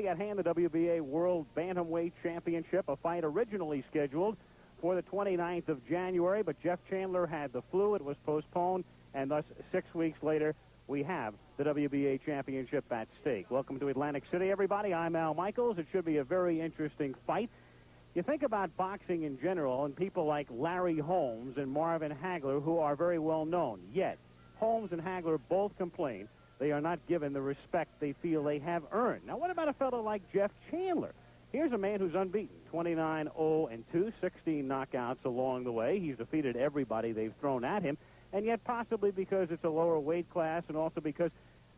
Already at hand, the WBA World Bantamweight Championship, a fight originally scheduled for the 29th of January, but Jeff Chandler had the flu. It was postponed, and thus 6 weeks later, we have the WBA Championship at stake. Welcome to Atlantic City, everybody. I'm Al Michaels. It should be a very interesting fight. You think about boxing in general and people like Larry Holmes and Marvin Hagler, who are very well known. Yet, Holmes and Hagler both complain they are not given the respect they feel they have earned. Now, what about a fellow like Jeff Chandler? Here's a man who's unbeaten, 29-0-2, 16 knockouts along the way. He's defeated everybody they've thrown at him, and yet possibly because it's a lower weight class and also because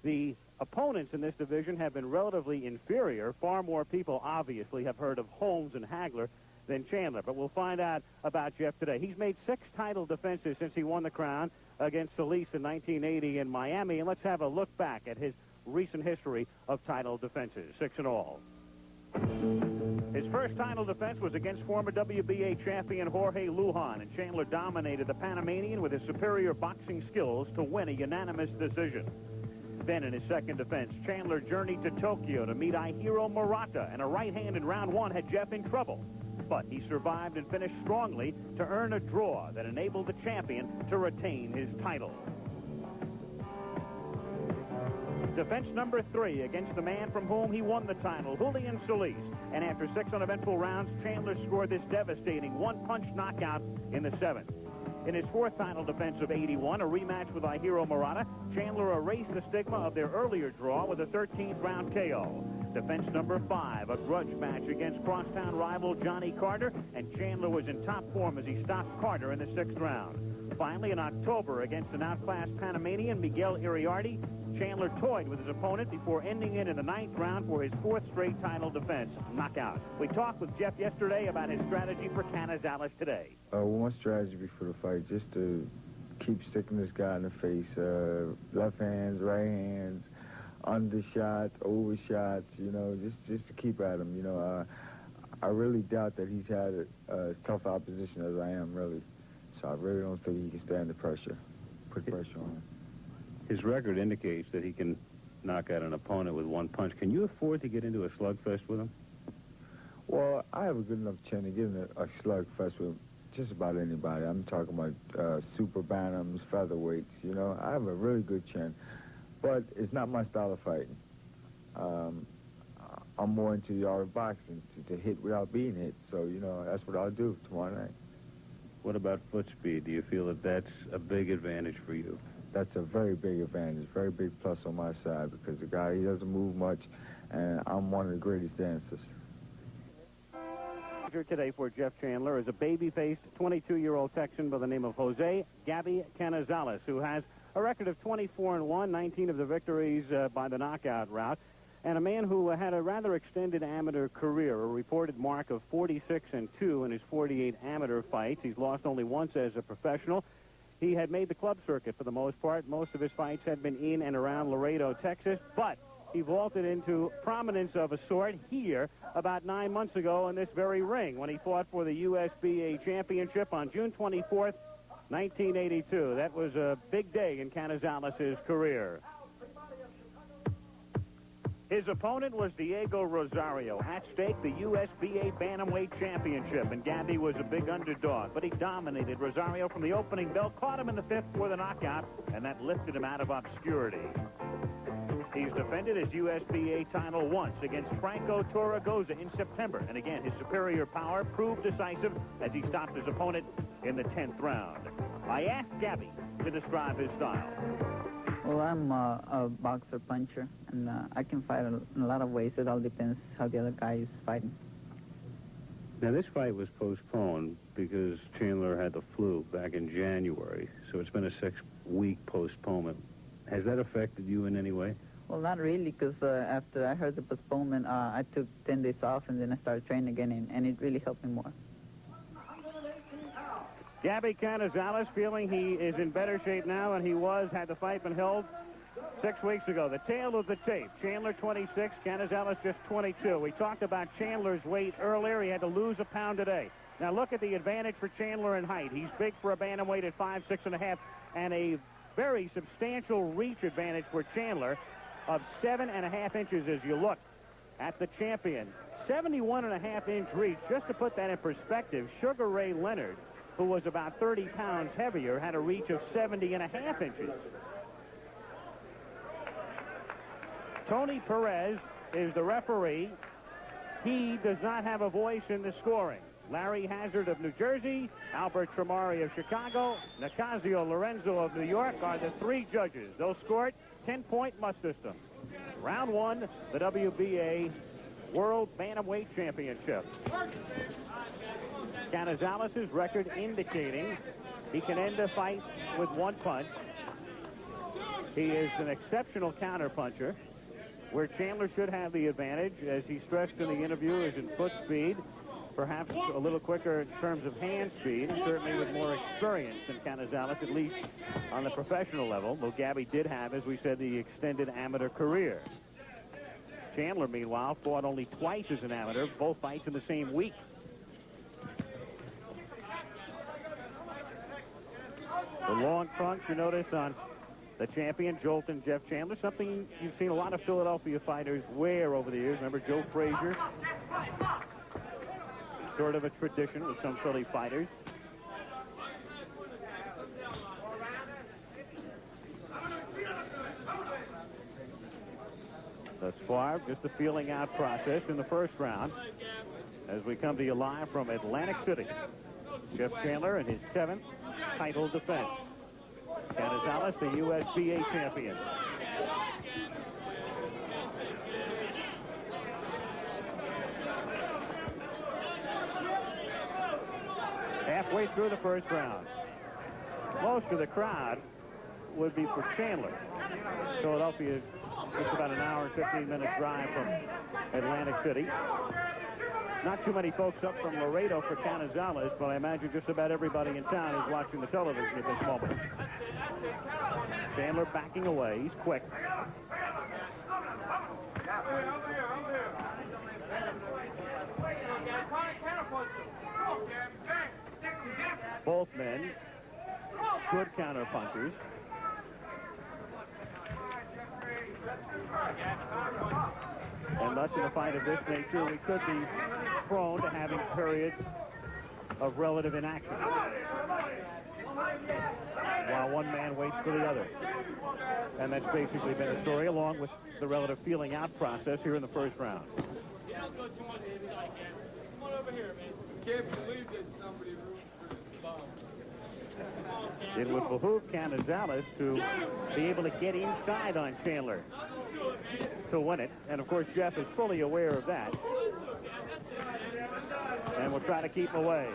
the opponents in this division have been relatively inferior. Far more people, obviously, have heard of Holmes and Hagler than Chandler. But we'll find out about Jeff today. He's made 6 title defenses since he won the crown against Solis in 1980 in Miami. And let's have a look back at his recent history of title defenses, 6 in all. His first title defense was against former WBA champion Jorge Lujan, and Chandler dominated the Panamanian with his superior boxing skills to win a unanimous decision. Then in his second defense, Chandler journeyed to Tokyo to meet Ihiro Murata, and a right hand in round 1 had Jeff in trouble. But he survived and finished strongly to earn a draw that enabled the champion to retain his title. Defense number 3 against the man from whom he won the title, Julian Solis. And after 6 uneventful rounds, Chandler scored this devastating one-punch knockout in the 7th. In his 4th title defense of 81, a rematch with Ihiro Murata, Chandler erased the stigma of their earlier draw with a 13th round KO. Defense number 5, a grudge match against crosstown rival Johnny Carter, and Chandler was in top form as he stopped Carter in the 6th round. Finally, in October, against an outclassed Panamanian, Miguel Iriarty, Chandler toyed with his opponent before ending it in the 9th round for his 4th straight title defense knockout. We talked with Jeff yesterday about his strategy for Canizales today. One strategy before the fight, just to keep sticking this guy in the face. Left hands, right hands, undershots, overshots, you know, just to keep at him. You know, I really doubt that he's had as tough opposition as I am, really. So I really don't think he can stand the pressure, put pressure on him. His record indicates that he can knock out an opponent with one punch. Can you afford to get into a slugfest with him? Well, I have a good enough chin to get in a slugfest with just about anybody. I'm talking about super bantams, featherweights, you know. I have a really good chin, but it's not my style of fighting. I'm more into the art of boxing, to hit without being hit. So, you know, that's what I'll do tomorrow night. What about foot speed? Do you feel that that's a big advantage for you? That's a very big advantage, very big plus on my side, because the guy, he doesn't move much, and I'm one of the greatest dancers. Today for Jeff Chandler is a baby-faced 22-year-old Texan by the name of Jose Gaby Canizales, who has a record of 24-1, 19 of the victories by the knockout route, and a man who had a rather extended amateur career, a reported mark of 46-2 in his 48 amateur fights. He's lost only once as a professional. He had made the club circuit for the most part. Most of his fights had been in and around Laredo, Texas, but he vaulted into prominence of a sort here about 9 months ago in this very ring when he fought for the USBA championship on June 24th, 1982. That was a big day in Canizales' career. His opponent was Diego Rosario. At stake, the USBA Bantamweight Championship, and Gaby was a big underdog, but he dominated Rosario from the opening bell, caught him in the 5th for the knockout, and that lifted him out of obscurity. He's defended his USBA title once against Franco Torregoza in September, and again, his superior power proved decisive as he stopped his opponent in the 10th round. I asked Gaby to describe his style. Well, I'm a boxer puncher, and I can fight in a lot of ways. It all depends how the other guy is fighting. Now, this fight was postponed because Chandler had the flu back in January, so it's been a 6-week postponement. Has that affected you in any way? Well, not really, because after I heard the postponement, I took 10 days off, and then I started training again, and it really helped me more. Gaby Canizales feeling he is in better shape now than he was had the fight been held 6 weeks ago. The tail of the tape, Chandler 26, Canizales just 22. We talked about Chandler's weight earlier. He had to lose a pound today. Now look at the advantage for Chandler in height. He's big for a bantamweight at 5'6½", and a very substantial reach advantage for Chandler of 7.5 inches as you look. at the champion. 71.5-inch reach. Just to put that in perspective, Sugar Ray Leonard, who was about 30 pounds heavier, had a reach of 70.5 inches. Tony Perez is the referee. He does not have a voice in the scoring. Larry Hazard of New Jersey, Albert Tremari of Chicago, Nicasio Lorenzo of New York are the three judges. They'll score it 10-point must system. Round one, the WBA World Bantamweight Championship. Canizales' record indicating he can end a fight with one punch. He is an exceptional counterpuncher, where Chandler should have the advantage, as he stressed in the interview, is in foot speed, perhaps a little quicker in terms of hand speed, and certainly with more experience than Canizales, at least on the professional level, though Gaby did have, as we said, the extended amateur career. Chandler, meanwhile, fought only twice as an amateur, both fights in the same week. The long trunks, you notice, on the champion, Joltin, Jeff Chandler, something you've seen a lot of Philadelphia fighters wear over the years. Remember Joe Frazier? Sort of a tradition with some Philly fighters. Thus far, just a feeling out process in the first round as we come to you live from Atlantic City. Jeff Chandler in his 7th title defense. Canizales, the USBA champion. Halfway through the first round. Most of the crowd would be for Chandler. Philadelphia is just about an hour and 15-minute drive from Atlantic City. Not too many folks up from Laredo for Canizales, but I imagine just about everybody in town is watching the television at this moment. Chandler backing away. He's quick. Both men good counter punchers. And thus, in a fight of this nature, we could be prone to having periods of relative inaction while one man waits for the other. And that's basically been the story, along with the relative feeling out process here in the first round. It would behoove Canizales to be able to get inside on Chandler to win it. And, of course, Jeff is fully aware of that. And will try to keep him away.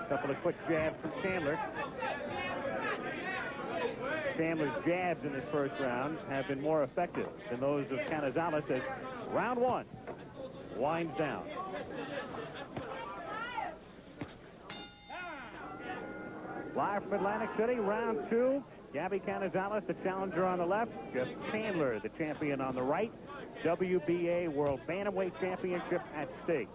A couple of quick jabs from Chandler. Chandler's jabs in this first round have been more effective than those of Canizales as round one winds down. Live from Atlantic City, round two. Gaby Canizales, the challenger on the left. Jeff Chandler, the champion on the right. WBA World Bantamweight Championship at stake.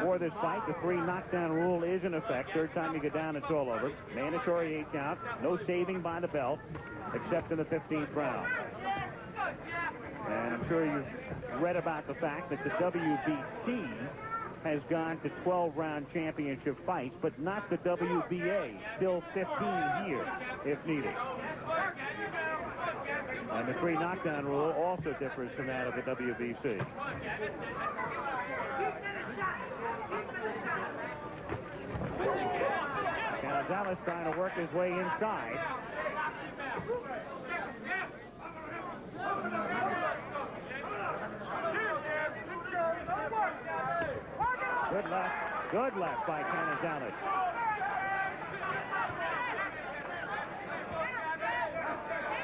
For this fight, the 3 knockdown rule is in effect. Third time you go down, it's all over. Mandatory 8 count. No saving by the bell, except in the 15th round. And I'm sure you've read about the fact that the WBC has gone to 12-round championship fights, but not the WBA. Still 15 here, if needed. And the 3 knockdown rule also differs from that of the WBC. Canizales trying to work his way inside. Good left by Canizales.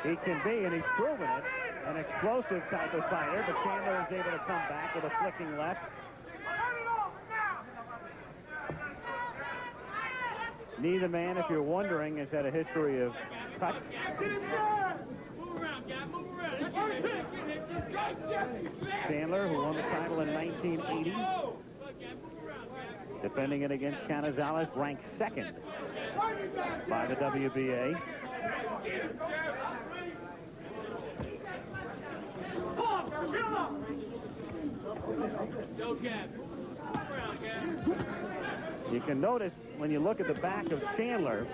He can be, and he's proven it, an explosive type of fighter, but Chandler is able to come back with a flicking left. Neither man, if you're wondering, has had a history of touch. Chandler, who won the title in 1980, defending it against Canizales, ranked 2nd by the WBA. You can notice when you look at the back of Chandler,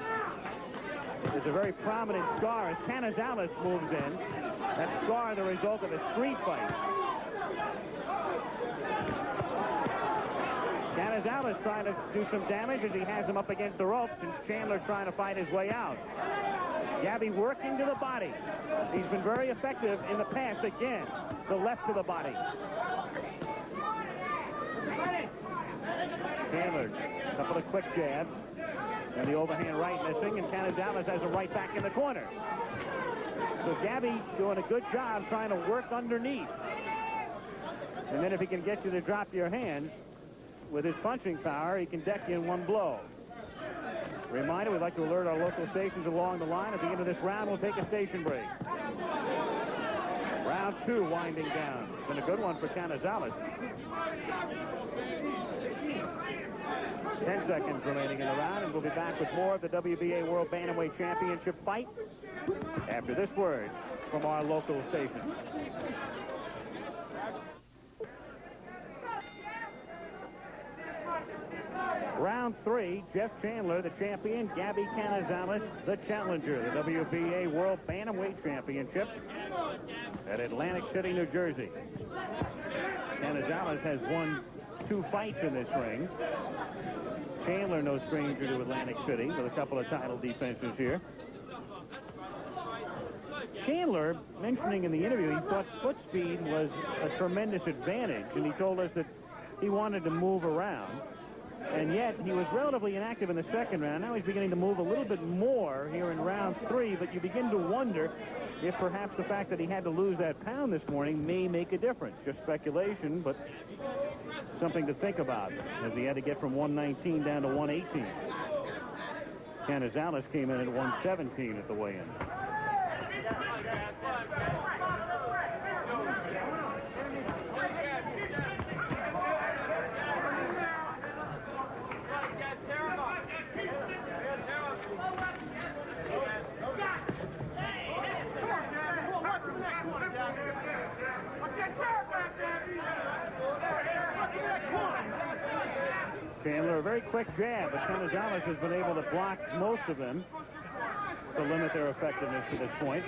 there's a very prominent scar as Canizales moves in. That scar the result of a street fight. Canizales trying to do some damage as he has him up against the ropes, and Chandler trying to fight his way out. Gaby working to the body. He's been very effective in the past. Again, the left to the body. Chandler, a couple of quick jabs, and the overhand right missing, and Canizales has a right back in the corner. So Gaby doing a good job trying to work underneath. And then if he can get you to drop your hands with his punching power, he can deck you in one blow. Reminder, we'd like to alert our local stations along the line. At the end of this round, we'll take a station break. Round 2 winding down. It's been a good one for Canizales. 10 seconds remaining in the round, and we'll be back with more of the WBA World Bantamweight Championship fight after this word from our local station. Round 3, Jeff Chandler, the champion, Gaby Canizales, the challenger, the WBA World Bantamweight Championship at Atlantic City, New Jersey. Canizales has won 2 fights in this ring. Chandler, no stranger to Atlantic City, with a couple of title defenses here. Chandler, mentioning in the interview, he thought foot speed was a tremendous advantage, and he told us that he wanted to move around. And yet, he was relatively inactive in the second round. Now he's beginning to move a little bit more here in round 3, but you begin to wonder if perhaps the fact that he had to lose that pound this morning may make a difference. Just speculation, but something to think about, as he had to get from 119 down to 118. Canizales came in at 117 at the weigh-in. Chandler, a very quick jab, but Canizales has been able to block most of them to limit their effectiveness to this point.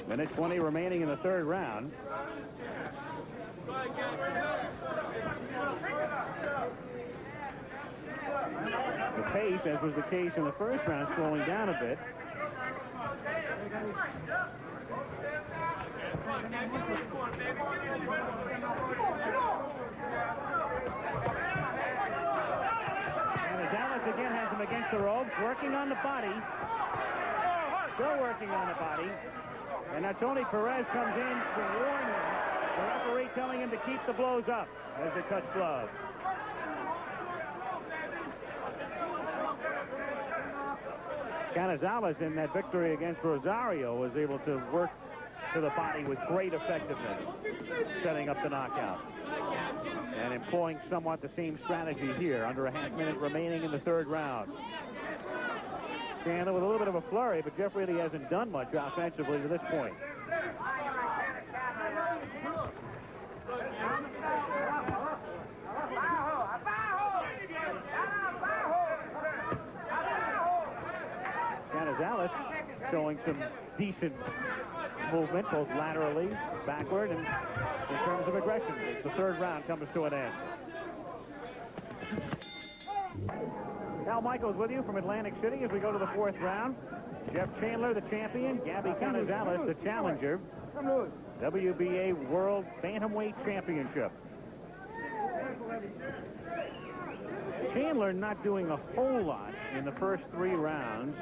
Minute 20 remaining in the third round. The pace, as was the case in the first round, slowing down a bit. Canizales again has him against the ropes, working on the body. Still working on the body. And now Tony Perez comes in to warn him. The referee telling him to keep the blows up as they touch gloves. Canizales, in that victory against Rosario, was able to work to the body with great effectiveness, setting up the knockout. And employing somewhat the same strategy here, under a half minute remaining in the third round. Chandler with a little bit of a flurry, but Jeff really hasn't done much offensively to this point. Canizales showing some decent movement, both laterally, backward, and in terms of aggression. As the third round comes to an end. Al Michaels with you from Atlantic City as we go to the fourth round. Jeff Chandler, the champion. Gaby Canizales, the challenger. WBA World Bantamweight Championship. Chandler not doing a whole lot in the first 3 rounds.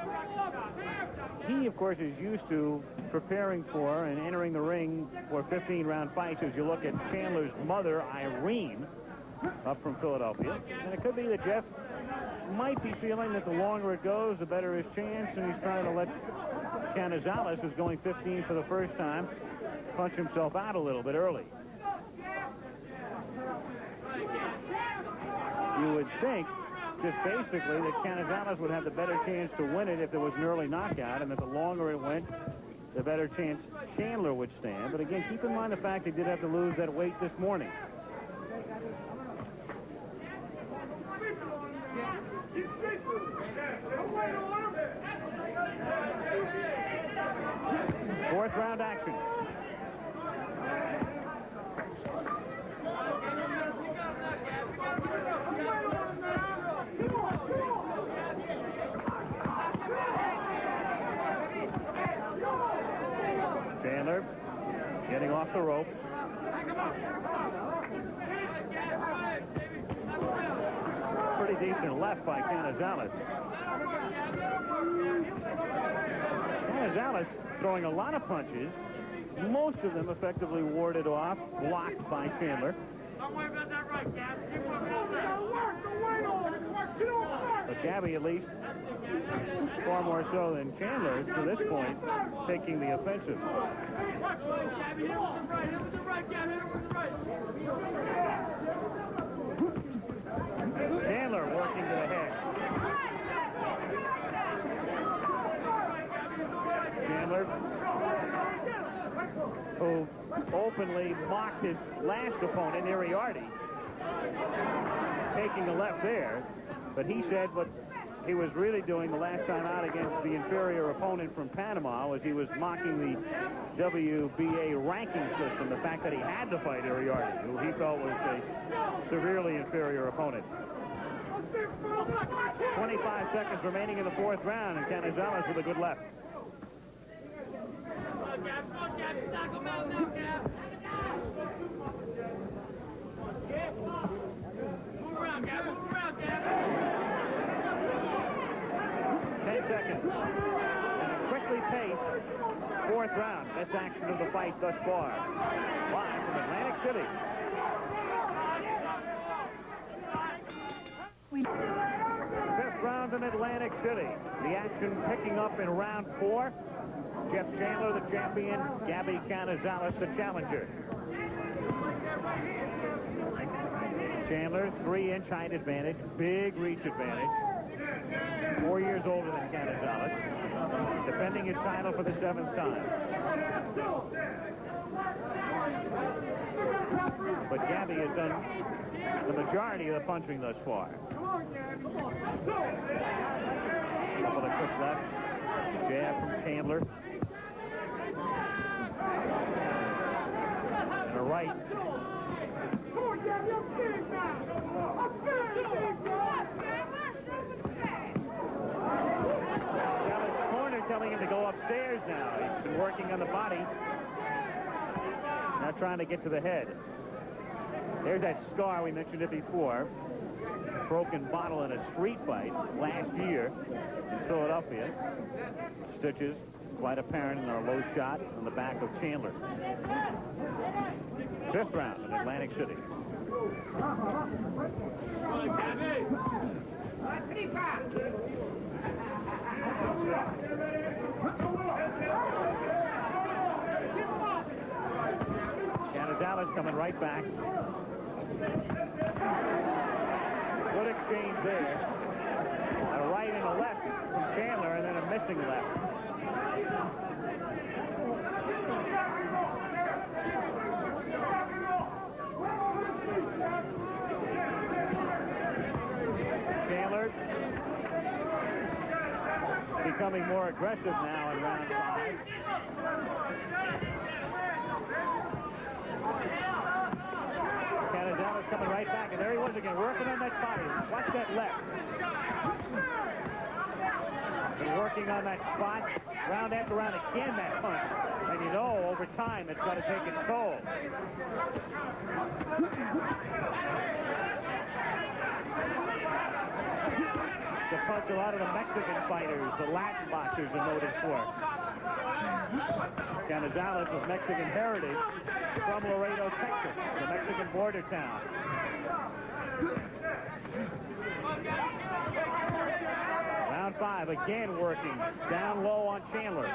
He, of course, is used to preparing for and entering the ring for 15-round fights. As you look at Chandler's mother, Irene, up from Philadelphia. And it could be that Jeff might be feeling that the longer it goes, the better his chance, and he's trying to let Canizales, who's going 15 for the first time, punch himself out a little bit early. you would think just basically that Canizales would have the better chance to win it if there was an early knockout, and that the longer it went, the better chance Chandler would stand. But again, keep in mind the fact he did have to lose that weight this morning. Fourth round action. Chandler getting off the rope. Pretty decent left by Canizales. Canizales throwing a lot of punches, most of them effectively warded off, blocked by Chandler. Don't worry about that right, Gab. But Gaby, at least, far more so than Chandler, to this point, taking the offensive. Chandler working to the head. Chandler, who openly mocked his last opponent, Iriarty, taking a left there. But he said what he was really doing the last time out against the inferior opponent from Panama was he was mocking the WBA ranking system, the fact that he had to fight Iriarty, who he felt was a severely inferior opponent. 25 seconds remaining in the fourth round, and Canizales with a good left. Knock him out now, Gab. Move around, Gab. Move around, Gab. 10 seconds. And a quickly paced fourth round. Best action of the fight thus far. Live from Atlantic City. Fifth round in Atlantic City. The action picking up in round 4. Jeff Chandler, the champion. Gaby Canizales, the challenger. Chandler, 3-inch height advantage, big reach advantage. 4 years older than Canizales. Defending his title for the 7th time. But Gaby has done the majority of the punching thus far. Couple of quick left. Jab from Chandler. And a right. Chandler's corner telling him to go upstairs now. He's been working on the body. Now trying to get to the head. There's that scar, we mentioned it before. Broken bottle in a street fight last year in Philadelphia. Stitches quite apparent in our low shot on the back of Chandler. Fifth round in Atlantic City. Canizales coming right back. Good exchange there. A right and a left from Chandler, and then a missing left. Chandler becoming more aggressive now in round 5. Canizales coming right back, and there he was again, working on that body. Watch that left. Been working on that spot, round after round, again that punch. And you know, over time, it's got to take its toll. The punch a lot of the Mexican fighters, the Latin boxers are noted for. Canizales of Mexican heritage from Laredo, Texas, the Mexican border town. Round 5, again working down low on Chandler.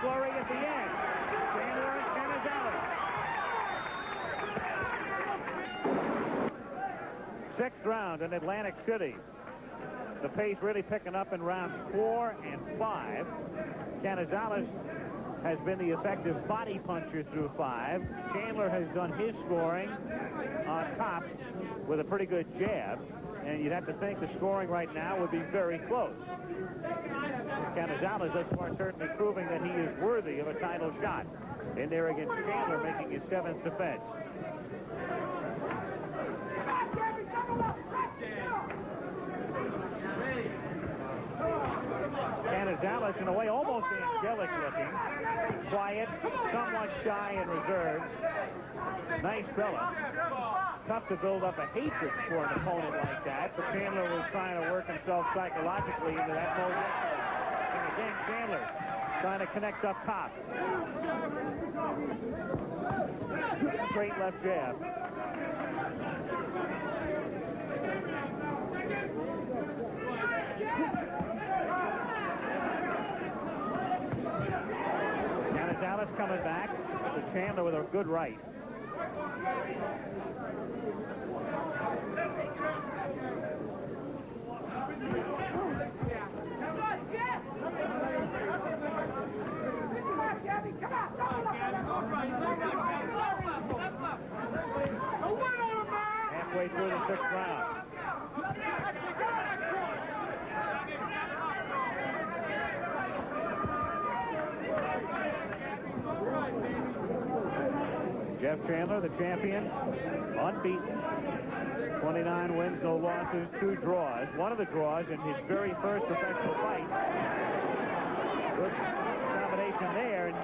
flurry at the end. Chandler and Canizales. Sixth round in Atlantic City. The pace really picking up in rounds 4 and 5. Canizales has been the effective body puncher through 5. Chandler has done his scoring on top with a pretty good jab. And you'd have to think the scoring right now would be very close. Canizales thus far certainly proving that he is worthy of a title shot. In there against Chandler, making his 7th defense. Canizales, in a way, almost angelic looking. Quiet, somewhat shy and reserved. Nice fella. Tough to build up a hatred for an opponent like that, but Chandler was trying to work himself psychologically into that mode. And again, Chandler trying to connect up top. Straight left jab. Canizales coming back to Chandler with a good right. Halfway through the 6th round. Jeff Chandler, the champion, unbeaten. 29 wins, no losses, 2 draws. One of the draws in his very first professional fight. Good combination there. And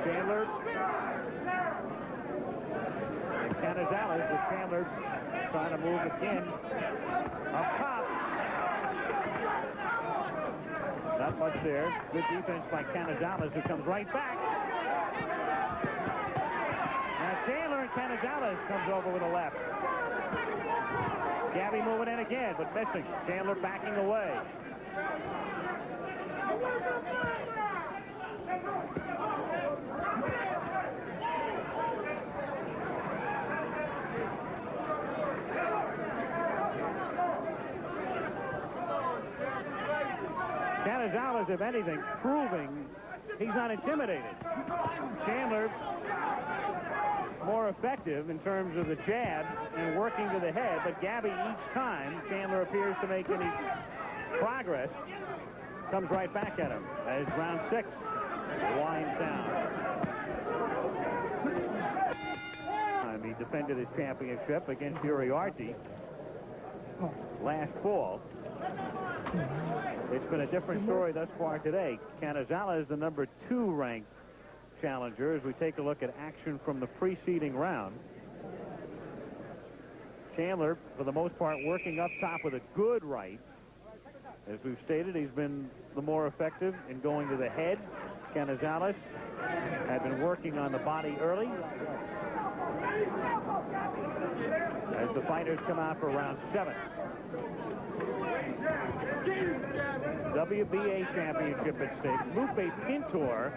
Chandler and Canizales, with Chandler trying to move again up top. Not much there. Good defense by Canizales, who comes right back. Now Chandler and Canizales comes over with a left. Gaby moving in again, but missing. Chandler backing away. Canizales, if anything, proving he's not intimidated. Chandler more effective in terms of the jab and working to the head, but Gaby each time Chandler appears to make any progress, comes right back at him as round 6 winds down. He defended his championship against Uriarte last fall. It's been a different story thus far today. Canizales, the number 2 ranked challenger, as we take a look at action from the preceding round. Chandler, for the most part, working up top with a good right. As we've stated, he's been the more effective in going to the head. Canizales had been working on the body early. As the fighters come out for round 7. WBA championship at stake. Lupe Pintor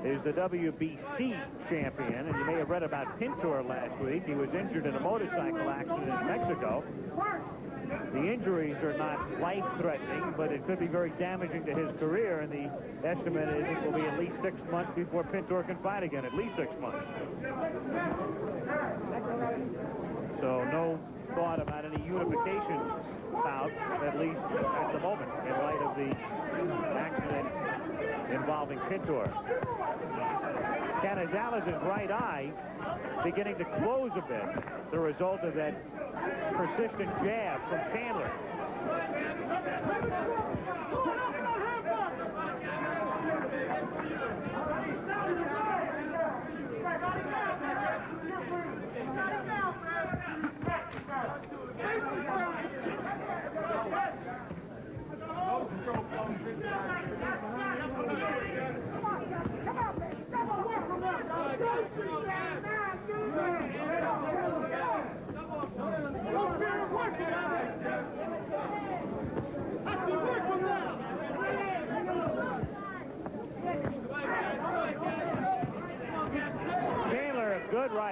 is the WBC champion, and you may have read about Pintor last week. He was injured in a motorcycle accident in Mexico. The injuries are not life-threatening, but it could be very damaging to his career, and the estimate is it will be at least 6 months before Pintor can fight again, at least 6 months. So no thought about any unification bout, at least at the moment, in light of the accident involving Pintor. Canizales' right eye beginning to close a bit, the result of that persistent jab from Chandler.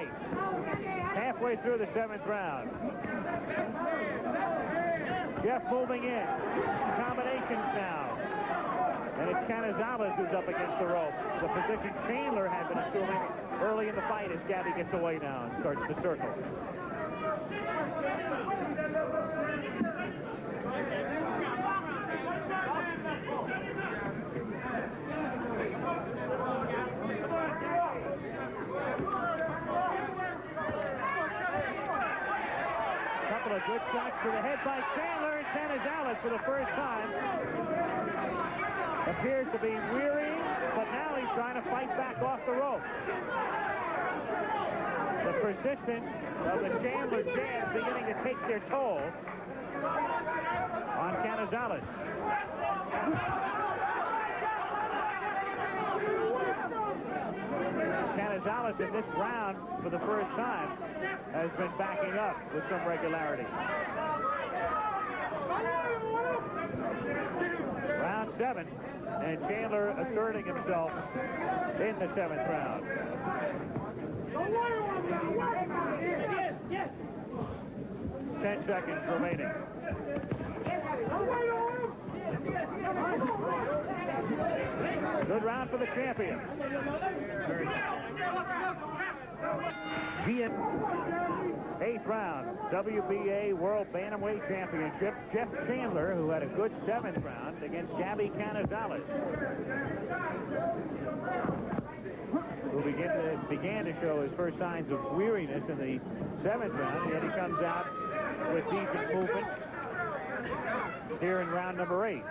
fight. Halfway through the 7th round. Jeff moving in. Combinations now. And it's Canizales who's up against the rope. The position Chandler had been assuming early in the fight as Gaby gets away now and starts to circle. Couple of good shots to the head by Chandler, and Canizales for the first time appears to be weary, but now he's trying to fight back off the rope. The persistence of the Chandler jabs beginning to take their toll on Canizales. Canizales in this round, for the first time, has been backing up with some regularity. Round 7, and Chandler asserting himself in the 7th round. 10 seconds remaining. Good round for the champion. 8th round, WBA World Bantamweight Championship. Jeff Chandler, who had a good 7th round against Gaby Canizales, who began to show his first signs of weariness in the 7th round. Yet he comes out with decent movement here in round number 8.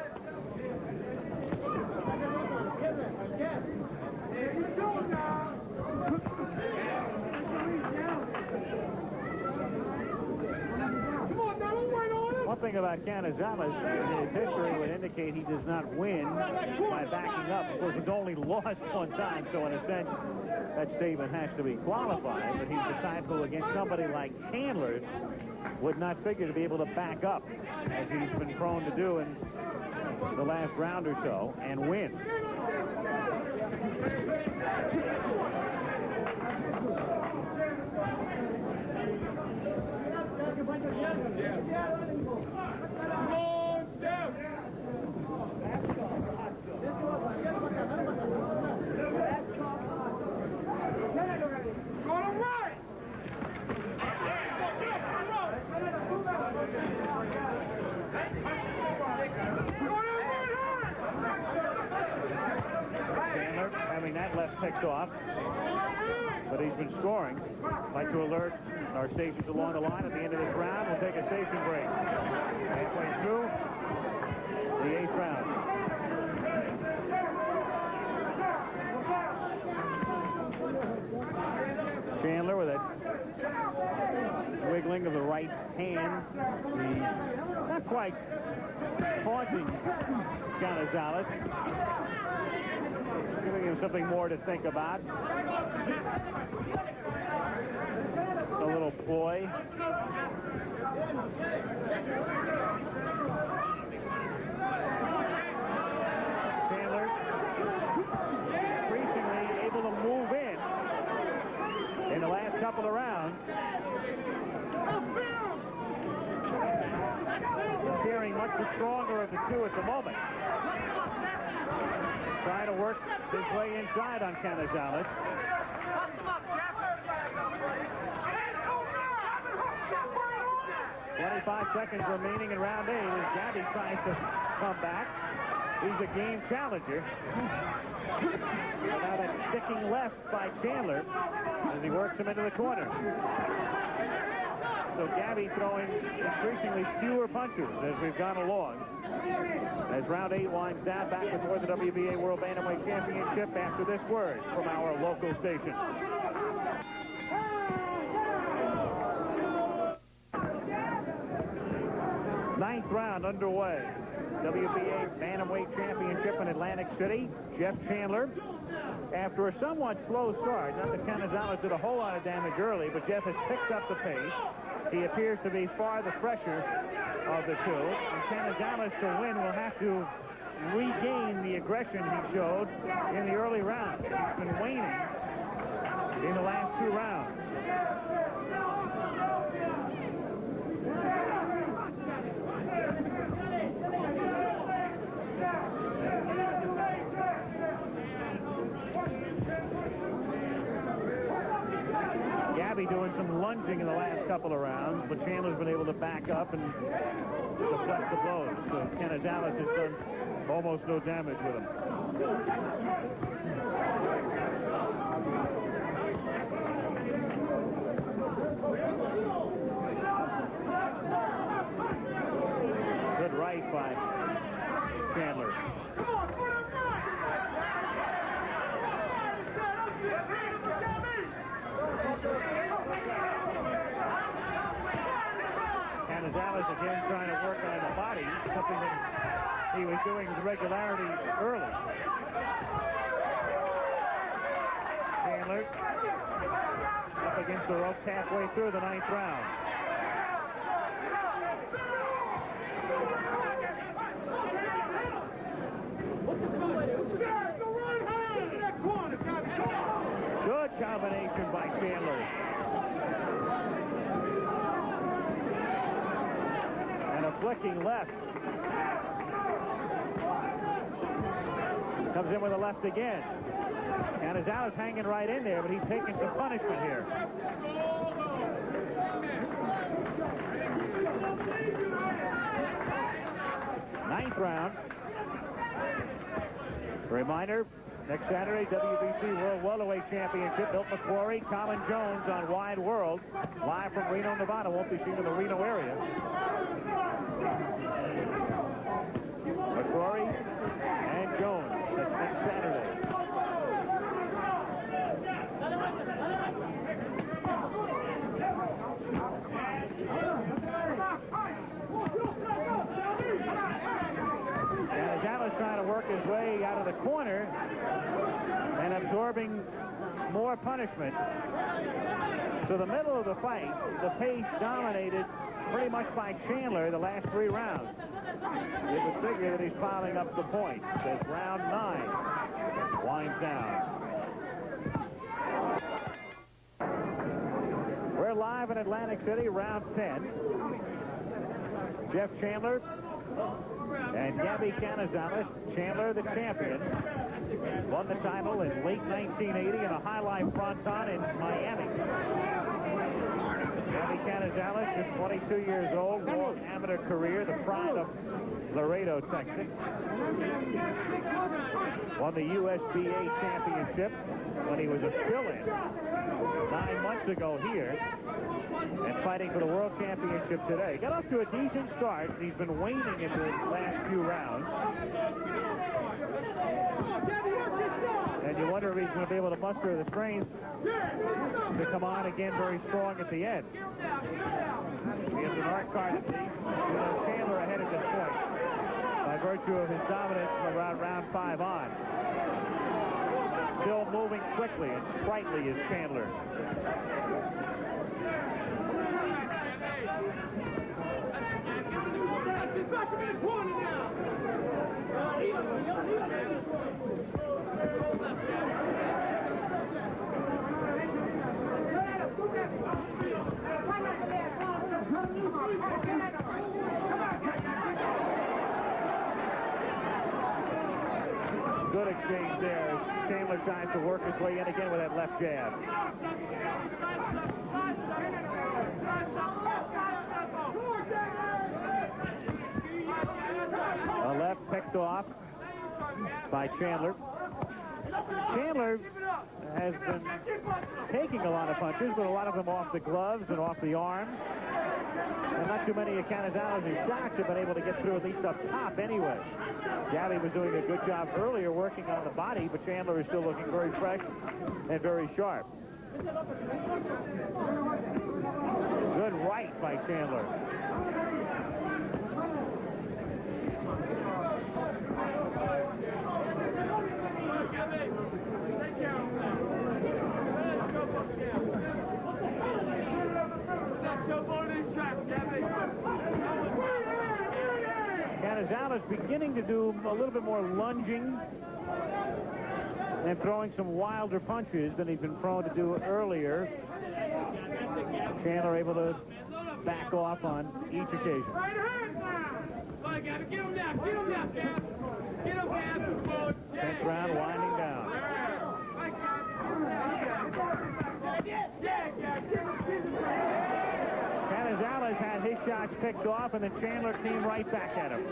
One thing about Canizales, his history would indicate he does not win by backing up. Of course, he's only lost one time, so in a sense, that statement has to be qualified. But he's the type who, against somebody like Chandler, would not figure to be able to back up, as he's been prone to do in the last round or so, and win. Chandler having that left picked off, but he's been scoring. I'd like to alert our stations along the line. At the end of this round, we'll take a station break. Halfway through the 8th round. Chandler with a wiggling of the right hand. Not quite taunting Canizales, giving him something more to think about. A little ploy. Chandler increasingly able to move in the last couple of rounds. Appearing much the stronger of the two at the moment. Trying to work his way inside on Canizales. 25 seconds remaining in round 8 as Gaby tries to come back. He's a game challenger. Now that sticking left by Chandler as he works him into the corner. So Gaby throwing increasingly fewer punches as we've gone along. As round 8 winds down, back with more of the WBA World Bantamweight Championship after this word from our local station. Ninth round underway. WBA Bantamweight Championship in Atlantic City. Jeff Chandler, after a somewhat slow start, not that Canizales did a whole lot of damage early, but Jeff has picked up the pace. He appears to be far the fresher of the two. And Canizales, to win, will have to regain the aggression he showed in the early rounds. He's been waning in the last 2 rounds. Gaby doing some lunging in the last couple of rounds, but Chandler's been able to back up and deflect the blows. So Canizales has done almost no damage with him. Good right by Chandler. Canizales again trying to work on the body, something that he was doing with regularity early. Chandler up against the ropes halfway through the 9th round. Good combination by Chandler. And a flicking left. Comes in with a left again. Canizales hanging right in there, but he's taking some punishment here. Ninth round. Reminder, next Saturday, WBC World Welterweight Championship. Bill McQuarrie, Colin Jones on Wide World. Live from Reno, Nevada. Won't be seen in the Reno area. McQuarrie and Jones. That's next Saturday. Canizales trying to work his way out of the corner and absorbing more punishment. So the middle of the fight, the pace dominated pretty much by Chandler the last 3 rounds. You would figure that he's piling up the points as round 9 winds down. We're live in Atlantic City, round 10. Jeff Chandler and Gaby Canizales. Chandler, the champion, won the title in late 1980 in a high-life fronton in Miami. Gaby Canizales is 22 years old, long amateur career, the pride of Laredo, Texas. Won the USBA championship when he was a fill-in 9 months ago here, and fighting for the World Championship today. Got off to a decent start. He's been waning in the last few rounds. And you wonder if he's going to be able to muster the strength to come on again very strong at the end. He has an art card to see. Chandler ahead at this point by virtue of his dominance from around round 5 on. Still moving quickly and sprightly is Chandler. Good exchange there. Chandler tries to work his way in again with that left jab. A left picked off by Chandler. Chandler has been taking a lot of punches, but a lot of them off the gloves and off the arms. And not too many of Canizales' shots have been able to get through at least up top anyway. Gaby was doing a good job earlier working on the body, but Chandler is still looking very fresh and very sharp. Good right by Chandler. Canizales beginning to do a little bit more lunging and throwing some wilder punches than he's been prone to do earlier. Chandler able to back off on each occasion. Right hand now. Come on, Gabby. Get him down. Get him down, Gab. Get him, Gab. 10th round winding down. Canizales had his shots picked off, and then Chandler came right back at him.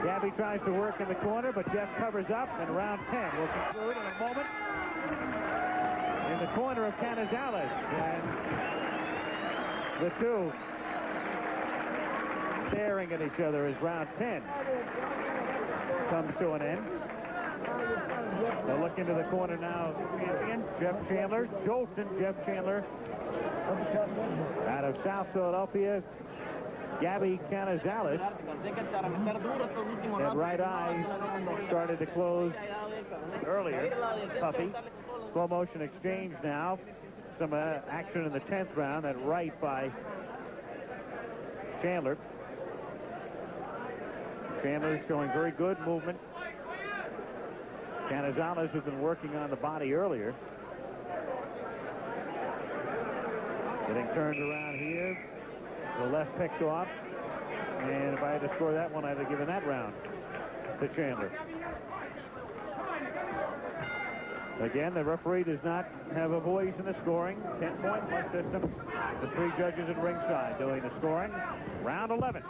Gaby tries to work in the corner, but Jeff covers up, and round 10 will conclude in a moment in the corner of Canizales. And the two staring at each other as round 10 comes to an end. They'll look into the corner now. Champion, Jeff Chandler. Joltin, Jeff Chandler. Out of South Philadelphia, Gaby Canizales. That right eye started to close earlier. Puffy. Slow motion exchange now. Some action in the 10th round. That right by Chandler. Chandler showing very good movement. Canizales has been working on the body earlier. Getting turned around here. The left picked off. And if I had to score that one, I'd have given that round to Chandler. Again, the referee does not have a voice in the scoring. 10-point plus system. The three judges at ringside doing the scoring. Round 11.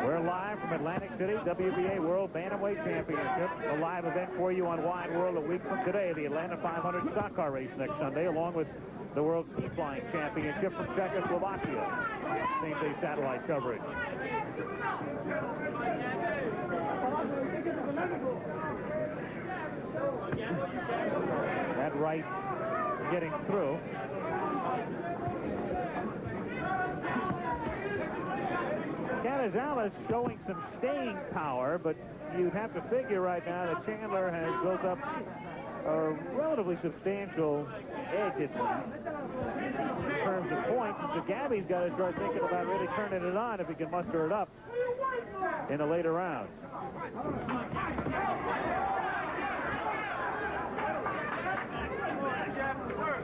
We're live from Atlantic City, WBA World Bantamweight Championship. A live event for you on Wide World a week from today. The Atlanta 500 stock car race next Sunday, along with the World Ski Flying Championship from Czechoslovakia. Same-day satellite coverage. That right getting through. Canizales showing some staying power, but you'd have to figure right now that Chandler has built up a relatively substantial edge at least in terms of points. So Gaby's got to start thinking about really turning it on if he can muster it up in the later rounds.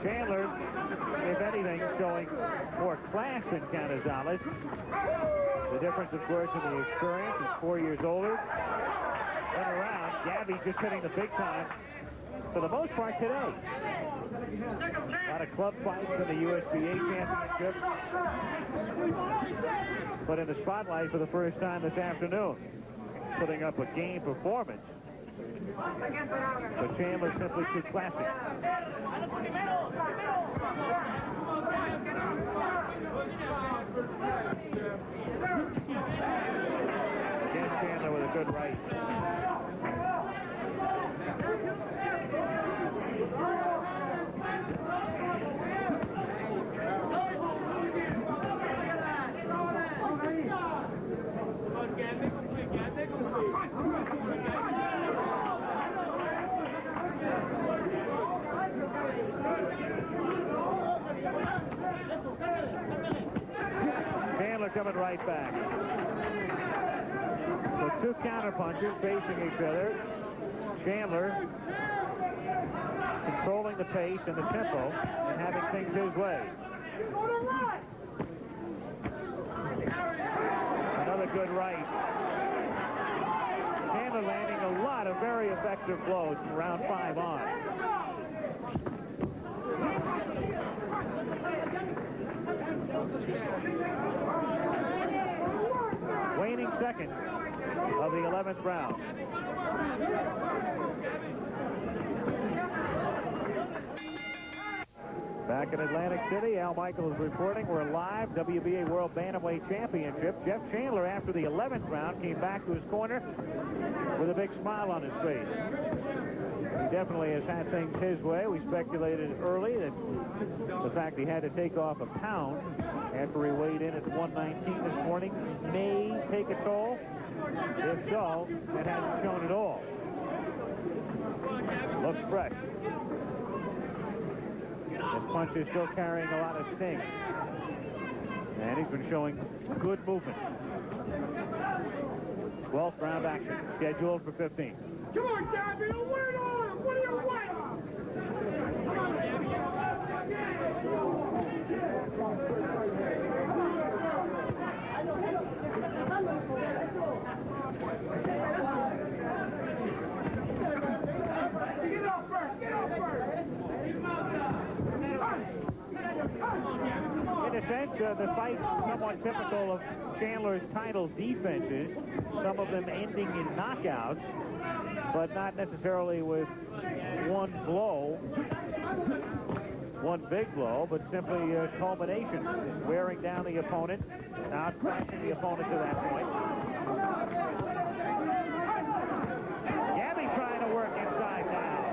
Chandler, if anything, showing more class than Canizales. The difference, of course, in the experience. He's 4 years older. Then around, Gaby just hitting the big time for the most part today. A lot of club fights in the USBA championship. But in the spotlight for the first time this afternoon. Putting up a game performance. But Chandler simply too classic. Again, Chandler with a good right. Chandler coming right back. So two counter punches facing each other. Chandler controlling the pace and the tempo and having things his way. Another good right. Chandler landing a lot of very effective blows from round 5 on. Waning second of the 11th round. Back in Atlantic City, Al Michaels reporting. We're live, WBA World Bantamweight Championship. Jeff Chandler, after the 11th round, came back to his corner with a big smile on his face. He definitely has had things his way. We speculated early that the fact he had to take off a pound after he weighed in at 119 this morning may take a toll. If so, it hasn't shown at all. Looks fresh. His punch is still carrying a lot of sting. And he's been showing good movement. 12th round action scheduled for 15. Come on, Gaby, wait on him. What are you waiting on? Come on, Gaby. Get up first. Get up first. In a sense, the fight's somewhat typical of Chandler's title defenses, some of them ending in knockouts, but not necessarily with one blow, one big blow, but simply a culmination, wearing down the opponent, outclassing the opponent to that point. Gaby trying to work inside now,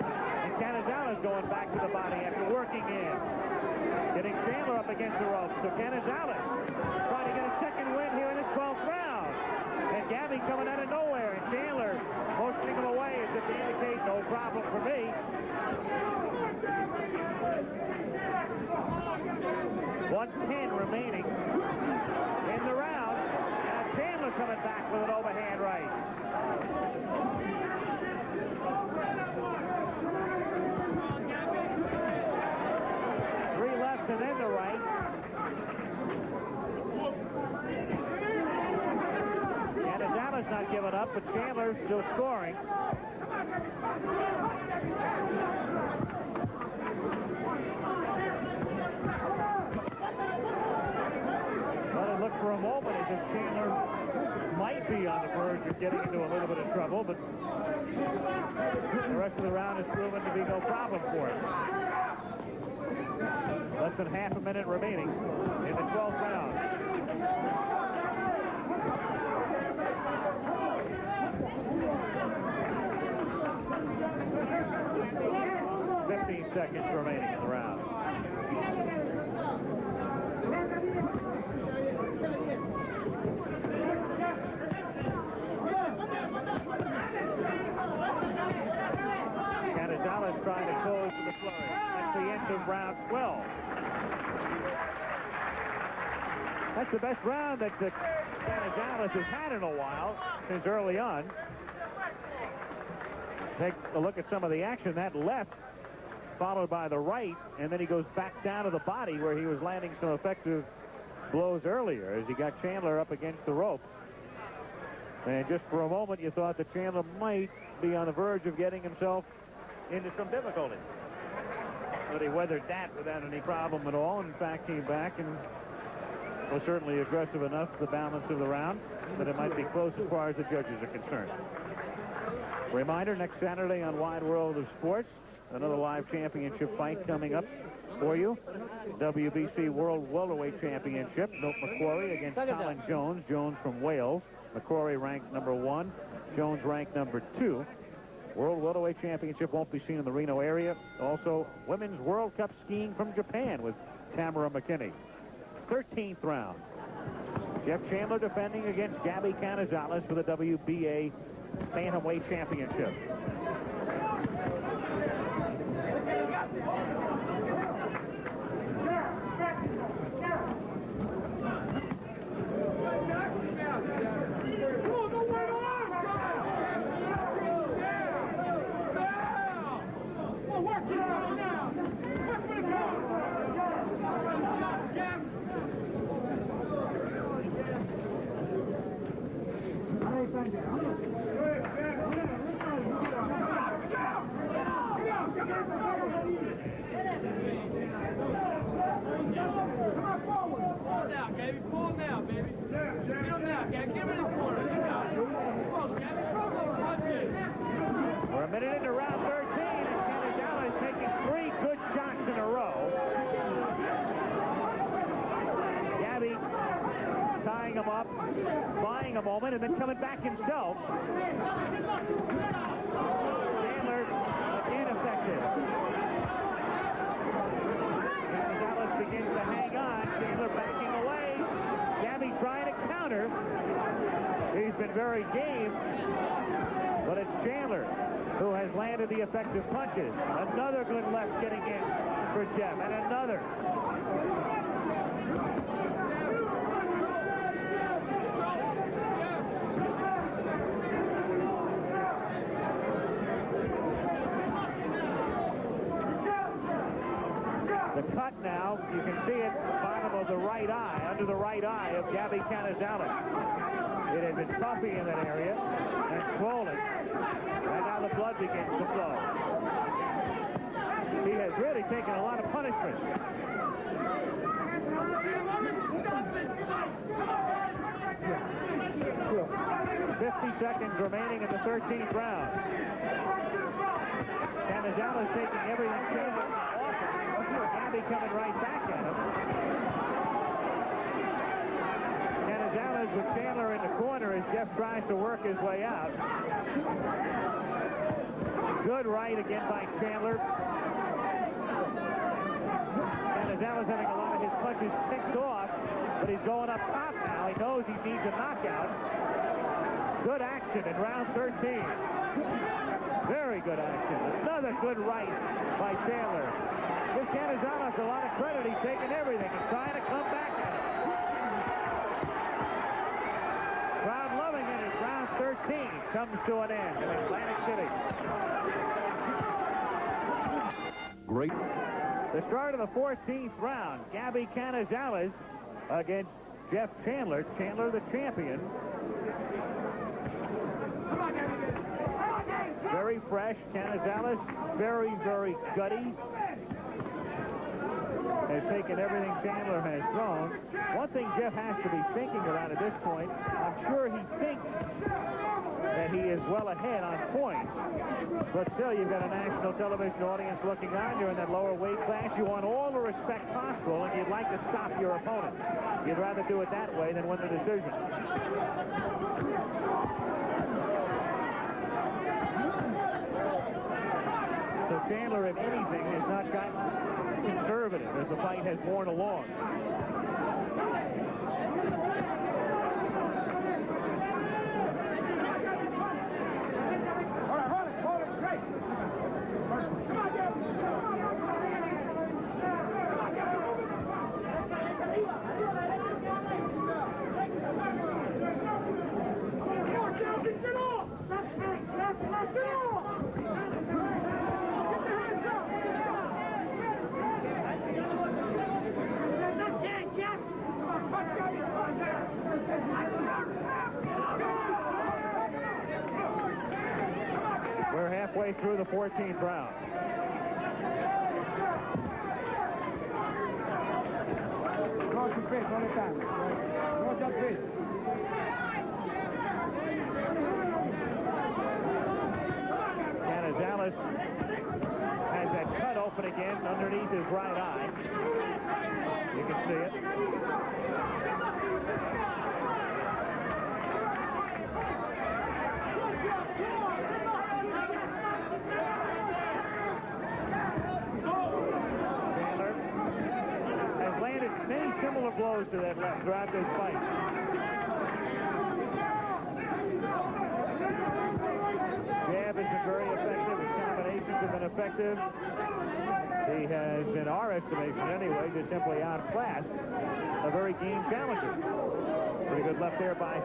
and Canizales going back to the body after working in. Getting Chandler up against the ropes. So Canizales trying to get a second win here in the 12th round. And Gaby coming out of nowhere. And Chandler motioning him away as if to indicate no problem for me. 1:10 remaining in the round. Now Chandler coming back with an overhand right. And then the right. Canizales not giving up, but Chandler still scoring. But it looked for a moment as if Chandler might be on the verge of getting into a little bit of trouble, but the rest of the round has proven to be no problem for him. Less than half a minute remaining in the 12th round. Seconds remaining in the round. Canizales trying to close to the flurry. That's the end of round 12. That's the best round that Canizales has had in a while, since early on. Take a look at some of the action. That left, followed by the right, and then he goes back down to the body where he was landing some effective blows earlier as he got Chandler up against the rope. And just for a moment, you thought that Chandler might be on the verge of getting himself into some difficulty. But he weathered that without any problem at all. In fact, came back and was certainly aggressive enough the balance of the round that it might be close as far as the judges are concerned. Reminder, next Saturday on Wide World of Sports, another live championship fight coming up for you. WBC World Welterweight Championship. Milt McQuarrie against Colin Jones. Jones from Wales. McQuarrie ranked number 1. Jones ranked number 2. World Welterweight Championship won't be seen in the Reno area. Also, Women's World Cup skiing from Japan with Tamara McKinney. 13th round. Jeff Chandler defending against Gaby Canizales for the WBA Bantamweight Championship. We're a minute into round 13, and Canizales taking 3 good shots in a row. Gaby tying him up, buying a moment, and then coming back himself. Chandler ineffective. Canizales begins to hang on. Chandler backing away. Gaby trying to counter. He's been very game, but it's Chandler who has landed the effective punches. Another good left getting in for Jeff, and another. The cut now, you can see it, bottom of the right eye, under the right eye of Gaby Canizales. It had been puffy in that area and swollen, and now the blood begins to flow. He has really taken a lot of punishment. 50 seconds remaining in the 13th round. Canizales taking everything Chandler offered. Gaby coming right back at him. Canizales with Chandler in the corner as Jeff tries to work his way out. Good right again by Chandler. Canizales having a lot of his punches picked off, but he's going up top now. He knows he needs a knockout. Good action in round 13. Very good action. Another good right by Chandler. Gives Canizales a lot of credit. He's taking everything and trying to come back at it. Crowd loving it as round 13 comes to an end in Atlantic City. Great. The start of the 14th round. Gaby Canizales against Jeff Chandler. Chandler the champion. Very fresh. Canizales very, very gutty. Has taken everything Chandler has thrown. One thing Jeff has to be thinking about at this point, I'm sure he thinks that he is well ahead on points. But still, you've got a national television audience looking on. You're in that lower weight class. You want all the respect possible, and you'd like to stop your opponent. You'd rather do it that way than win the decision. So Chandler, if anything, has not gotten conservative as the fight has worn along. We're halfway through the 14th round. Canizales has that cut open again underneath his right eye. You can see it. Chandler has landed many similar blows to that left throughout this fight. Jab has been very effective. His combinations have been effective. He has, in our estimation anyway, just simply outclassed a very game challenger. Pretty good left there by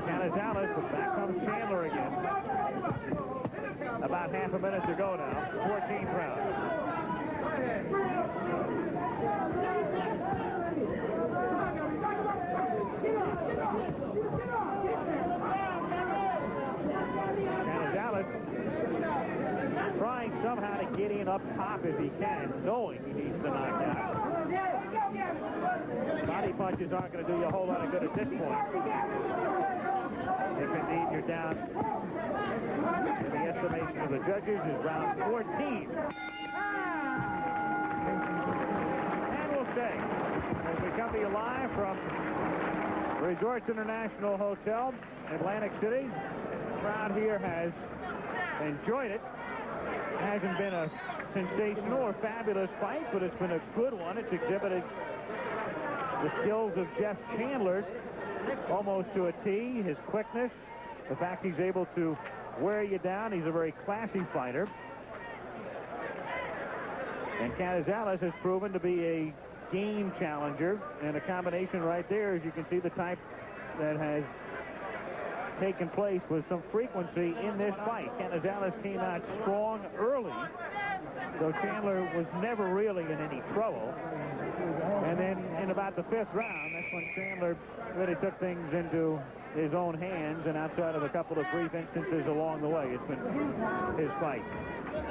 Canizales, but back comes Chandler again. About half a minute to go now. 14th round. Canizales trying somehow to get in up top if he can, knowing he needs to knock out. Body punches aren't going to do you a whole lot of good at this point. If indeed you're down, in the estimation of the judges, is round 14. And we'll stay as we come to you live from Resorts International Hotel, Atlantic City. The crowd here has enjoyed it. It hasn't been a sensational or fabulous fight, but it's been a good one. It's exhibited the skills of Jeff Chandler almost to a T, his quickness, the fact he's able to wear you down. He's a very classy fighter. And Canizales has proven to be a game challenger, and a combination right there, as you can see, the type that has taken place with some frequency in this fight. Canizales came out strong early, so Chandler was never really in any trouble. And then in about the 5th round, that's when Chandler really took things into his own hands, and outside of a couple of brief instances along the way, it's been his fight.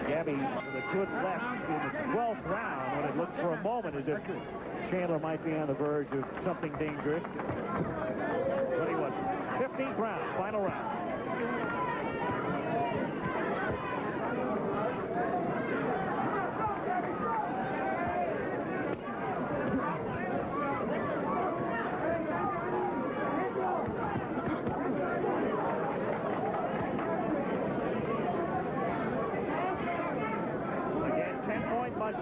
Gaby with a good left in the 12th round when it looked for a moment as if Chandler might be on the verge of something dangerous. But he wasn't. 15th round, final round.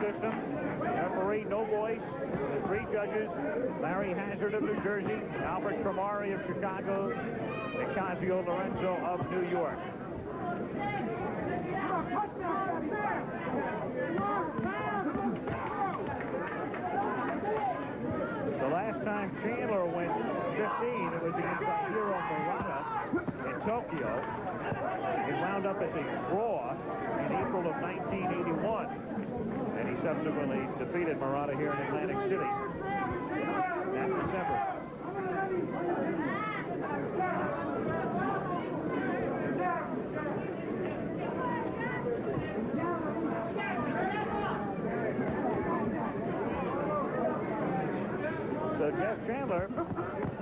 System. Referee, no voice. The 3 judges, Larry Hazard of New Jersey, Albert Tremari of Chicago, and Casio Lorenzo of New York. The last time Chandler went 15, it was against Hiro Murata in Tokyo. It wound up as a draw in April of 1981. And he subsequently defeated Murata here in Atlantic City that December. So Jeff Chandler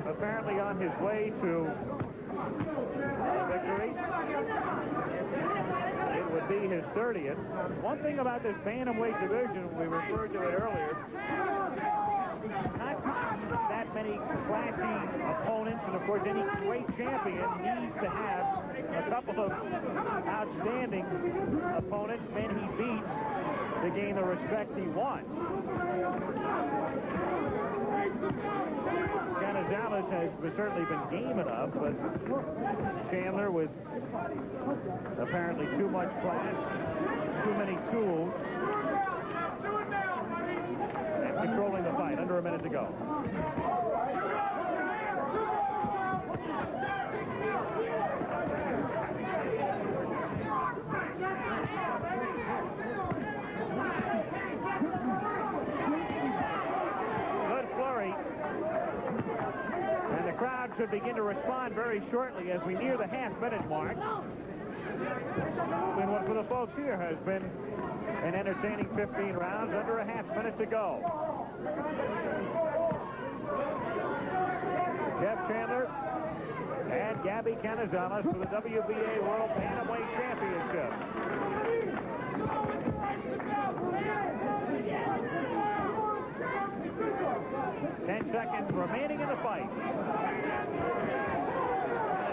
apparently on his way to victory. It would be his 30th. One thing about this bantamweight division, we referred to it earlier, not that many classy opponents, and of course any great champion needs to have a couple of outstanding opponents, men he beats, to gain the respect he wants. Canizales has certainly been game enough, but Chandler with apparently too much class, too many tools, and controlling the fight. Under a minute to go. Crowd should begin to respond very shortly as we near the half-minute mark. And what for the folks here has been an entertaining 15 rounds, under a half-minute to go. Jeff Chandler and Gaby Canizales for the WBA World Bantamweight Championship. Ten seconds remaining in the fight.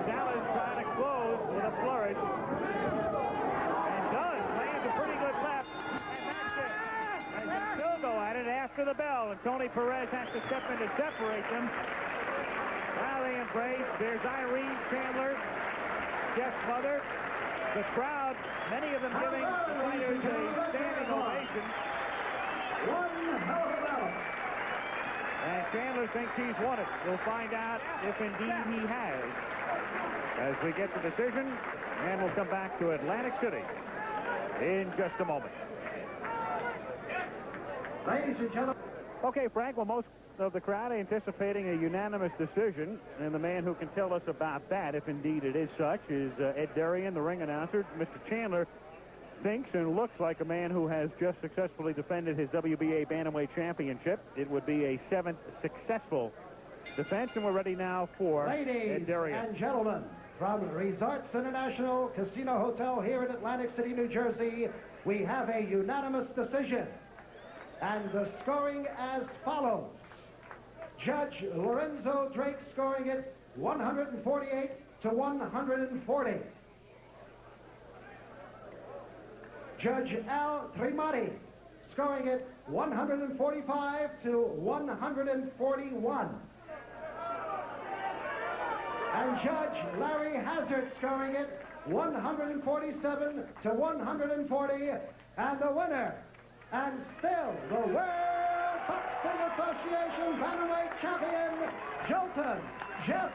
Canizales trying to close with a flourish. And does. Lands a pretty good left. And that's it. And they still go at it after the bell. And Tony Perez has to step in to separate them. Now they embrace. There's Irene Chandler, Jeff's mother. The crowd, many of them giving the fighters a standing ovation. One hell of a battle. And Chandler thinks he's won it. We'll find out if indeed he has as we get the decision, and we'll come back to Atlantic City in just a moment. Ladies and gentlemen. Okay, Frank, well, most of the crowd anticipating a unanimous decision, and the man who can tell us about that, if indeed it is such, is Ed Darian, the ring announcer. Mr. Chandler thinks and looks like a man who has just successfully defended his WBA Bantamweight Championship. It would be a 7th successful defense, and we're ready now for Ed Darian. Ladies and gentlemen, from Resorts International Casino Hotel here in Atlantic City, New Jersey, we have a unanimous decision. And the scoring as follows. Judge Lorenzo Drake scoring it 148 to 140. Judge Al Trimati scoring it 145 to 141. And Judge Larry Hazard scoring it 147 to 140, and the winner, and still the World Boxing Association Bantamweight champion, Joltin, Jeff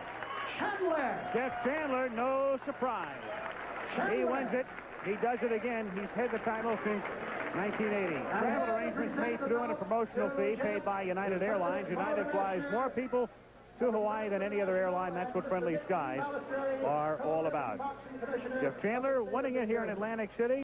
Chandler. Jeff Chandler, no surprise. Chandler. He wins it. He does it again. He's had the title since 1980. Travel arrangements made through and a promotional fee paid by United Airlines. United flies more people to Hawaii than any other airline. That's what Friendly Skies are all about. Jeff Chandler winning it here in Atlantic City.